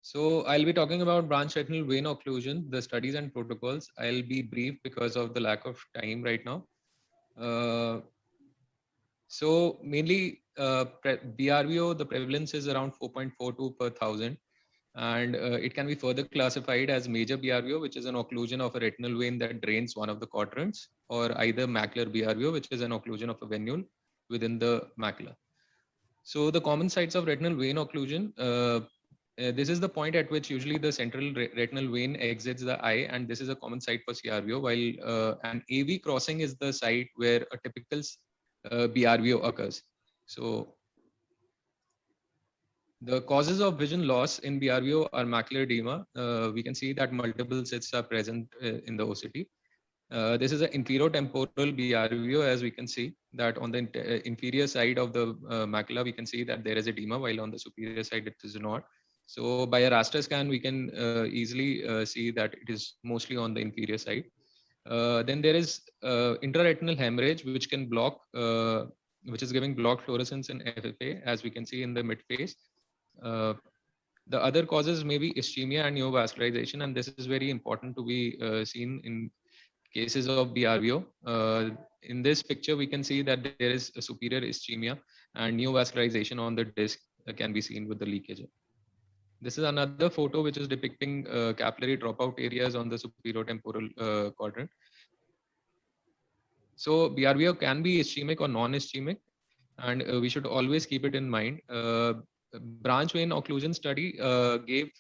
So I'll be talking about branch retinal vein occlusion, the studies and protocols. I'll be brief because of the lack of time right now. Uh, so mainly BRVO, the prevalence is around 4.42 per thousand, and it can be further classified as major BRVO, which is an occlusion of a retinal vein that drains one of the quadrants, or either macular BRVO, which is an occlusion of a venule within the macula. So the common sites of retinal vein occlusion, this is the point at which usually the central retinal vein exits the eye, and this is a common site for CRVO, while an AV crossing is the site where a typical BRVO occurs. So the causes of vision loss in BRVO are macular edema. We can see that multiple cysts are present in the OCT. This is an inferior-temporal BRVO, as we can see that on the inferior side of the macula, we can see that there is edema, while on the superior side, it is not. So by a raster scan, we can easily see that it is mostly on the inferior side. Then there is intraretinal hemorrhage, which can block, which is giving blocked fluorescence in FFA, as we can see in the midface. Uh, the other causes may be ischemia and neovascularization, and this is very important to be seen in cases of BRVO. In this picture, we can see that there is a superior ischemia and neovascularization on the disc can be seen with the leakage. This is another photo which is depicting capillary dropout areas on the superior temporal quadrant. So BRVO can be ischemic or non-ischemic, and we should always keep it in mind. Branch vein occlusion study gave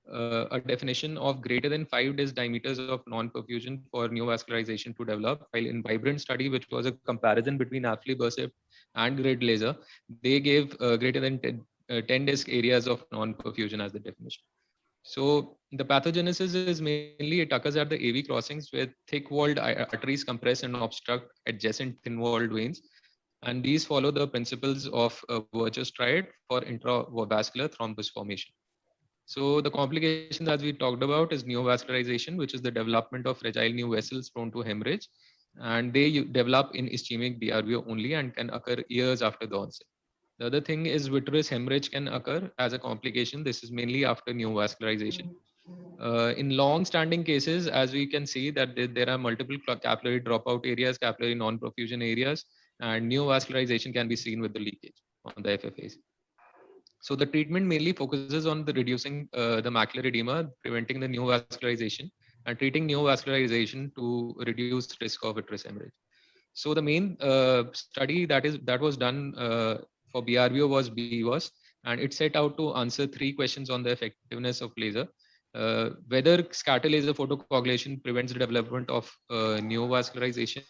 a definition of greater than 5 disc diameters of non-perfusion for neovascularization to develop, while in Vibrant study, which was a comparison between aflibercept and grid laser, they gave greater than 10 disc areas of non-perfusion as the definition. So the pathogenesis is mainly it occurs at the AV crossings where thick-walled arteries compress and obstruct adjacent thin-walled veins, and these follow the principles of Virchow's triad for intravascular thrombus formation. So the complications, as we talked about, is neovascularization, which is the development of fragile new vessels prone to hemorrhage, and they develop in ischemic BRVO only and can occur years after the onset. The other thing is vitreous hemorrhage can occur as a complication. This is mainly after neovascularization. In long-standing cases, as we can see that there are multiple capillary dropout areas, capillary non-perfusion areas, and neovascularization can be seen with the leakage on the FFAs. So the treatment mainly focuses on the reducing the macular edema, preventing the neovascularization, and treating neovascularization to reduce risk of vitreous hemorrhage. So the main study that was done for BRVO was BVOS, and it set out to answer 3 questions on the effectiveness of laser. Whether scatter laser photocoagulation prevents the development of neovascularization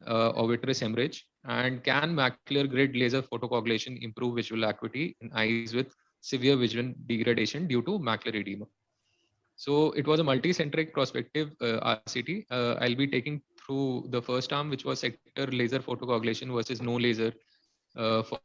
or vitreous hemorrhage, and can macular grid laser photocoagulation improve visual acuity in eyes with severe vision degradation due to macular edema. So it was a multi-centric prospective RCT. I'll be taking through the first arm, which was sector laser photocoagulation versus no laser for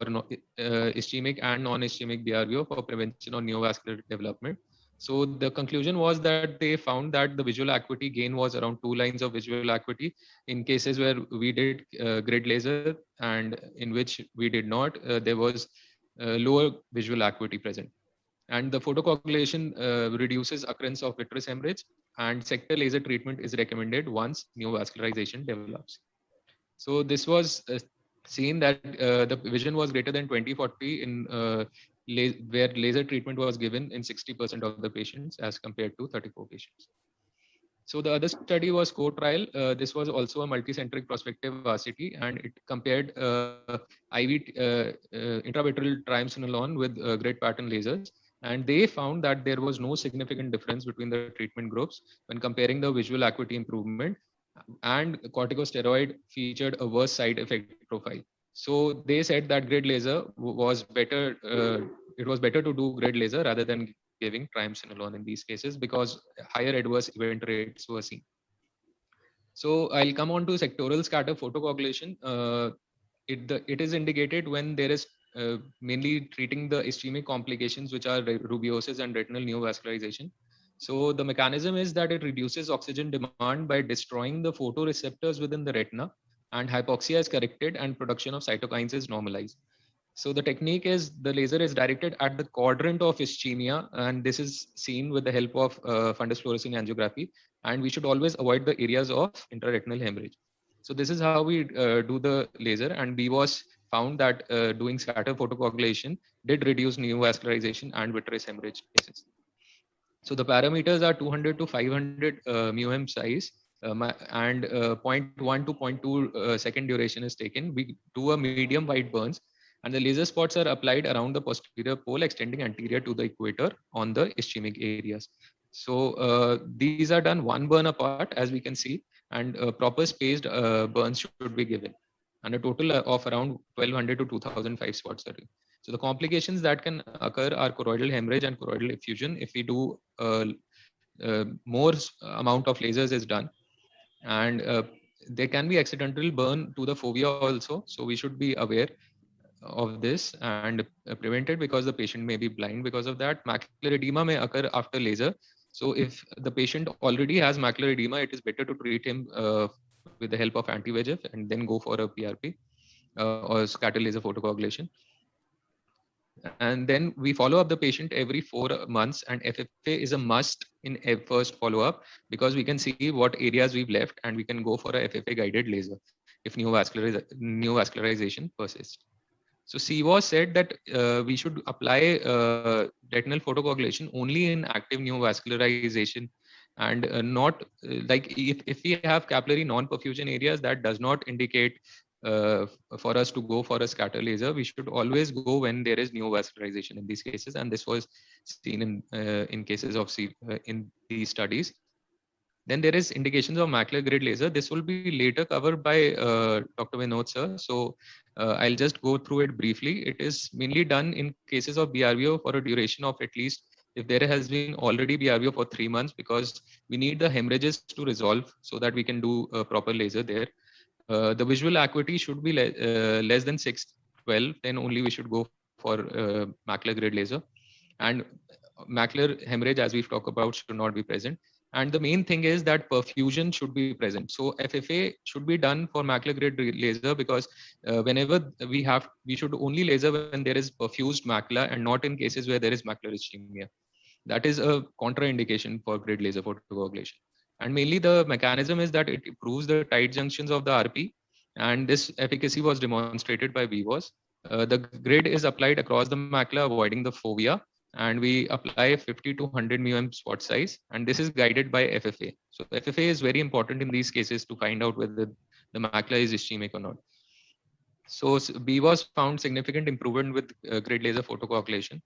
ischemic and non-ischemic BRVO for prevention of neovascular development. So the conclusion was that they found that the visual acuity gain was around 2 lines of visual acuity in cases where we did grid laser, and in which we did not, there was lower visual acuity present. And the photocoagulation reduces occurrence of vitreous hemorrhage, and sector laser treatment is recommended once neovascularization develops. So this was seen that the vision was greater than 20/40 in where laser treatment was given in 60% of the patients as compared to 34 patients. So the other study was co-trial. This was also a multicentric prospective RCT, and it compared IV intravitreal triamcinolone with grid pattern lasers. And they found that there was no significant difference between the treatment groups when comparing the visual acuity improvement, and corticosteroid featured a worse side effect profile. So they said that grid laser was better. It was better to do grid laser rather than giving triamcinolone in these cases because higher adverse event rates were seen. So I'll come on to sectoral scatter photocoagulation. It is indicated when there is mainly treating the ischemic complications, which are rubeosis and retinal neovascularization. So the mechanism is that it reduces oxygen demand by destroying the photoreceptors within the retina, and hypoxia is corrected and production of cytokines is normalized. So the technique is the laser is directed at the quadrant of ischemia, and this is seen with the help of fundus fluorescein angiography. And we should always avoid the areas of intraretinal hemorrhage. So this is how we do the laser, and BVOS found that doing scatter photocoagulation did reduce neovascularization and vitreous hemorrhage cases. So the parameters are 200 to 500 μm size, and 0.1 to 0.2 second duration is taken. We do a medium white burns, and the laser spots are applied around the posterior pole extending anterior to the equator on the ischemic areas. So these are done one burn apart, as we can see, and proper spaced burns should be given, and a total of around 1200 to 2005 spots are due. So the complications that can occur are choroidal hemorrhage and choroidal effusion if we do more amount of lasers is done. And there can be accidental burn to the fovea also. So we should be aware of this and prevent it, because the patient may be blind because of that. Macular edema may occur after laser. So if the patient already has macular edema, it is better to treat him with the help of anti-VEGF and then go for a PRP or scatter laser photocoagulation. And then we follow up the patient every 4 months, and FFA is a must in a first follow up, because we can see what areas we've left and we can go for a FFA guided laser if neovascularization persists. So CVOS said that we should apply retinal photocoagulation only in active neovascularization, and not like if we have capillary non-perfusion areas, that does not indicate for us to go for a scatter laser. We should always go when there is neovascularization in these cases, and this was seen in cases of in these studies. Then there is indications of macular grid laser. This will be later covered by Dr. Vinod sir. So I'll just go through it briefly. It is mainly done in cases of BRVO for a duration of at least, if there has been already BRVO for 3 months, because we need the hemorrhages to resolve so that we can do a proper laser there. The visual acuity should be less than 612, then only we should go for macular grid laser. And macular hemorrhage, as we've talked about, should not be present. And the main thing is that perfusion should be present. So FFA should be done for macular grid laser, because whenever we should only laser when there is perfused macula and not in cases where there is macular ischemia. That is a contraindication for grid laser photocoagulation. And mainly the mechanism is that it improves the tight junctions of the RP, and this efficacy was demonstrated by BVOS. The grid is applied across the macula, avoiding the fovea, and we apply 50 to 100 μm spot size, and this is guided by FFA. So FFA is very important in these cases to find out whether the macula is ischemic or not. So BVOS found significant improvement with grid laser photocoagulation.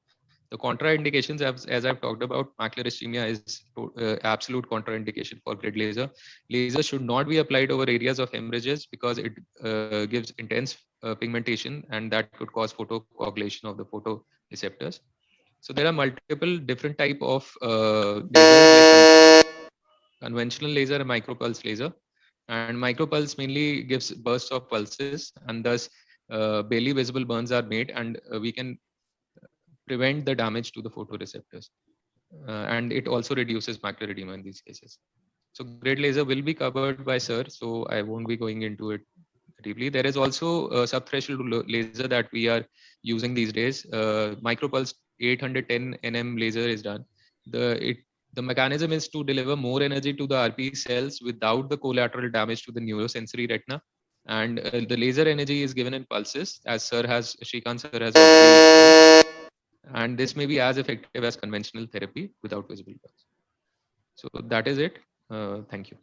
The contraindications, as I've talked about, macular ischemia is absolute contraindication for grid laser. Laser should not be applied over areas of hemorrhages, because it gives intense pigmentation, and that could cause photocoagulation of the photoreceptors. So there are multiple different type of lasers, like conventional laser and micropulse laser. And micropulse mainly gives bursts of pulses, and thus barely visible burns are made, and we can prevent the damage to the photoreceptors. And it also reduces macular edema in these cases. So grid laser will be covered by sir, so I won't be going into it deeply. There is also a subthreshold laser that we are using these days. Micropulse 810 nm laser is done. The mechanism is to deliver more energy to the RP cells without the collateral damage to the neurosensory retina. And the laser energy is given in pulses, as Shrikant sir has already explained. And this may be as effective as conventional therapy without visible burns. So that is it. Thank you.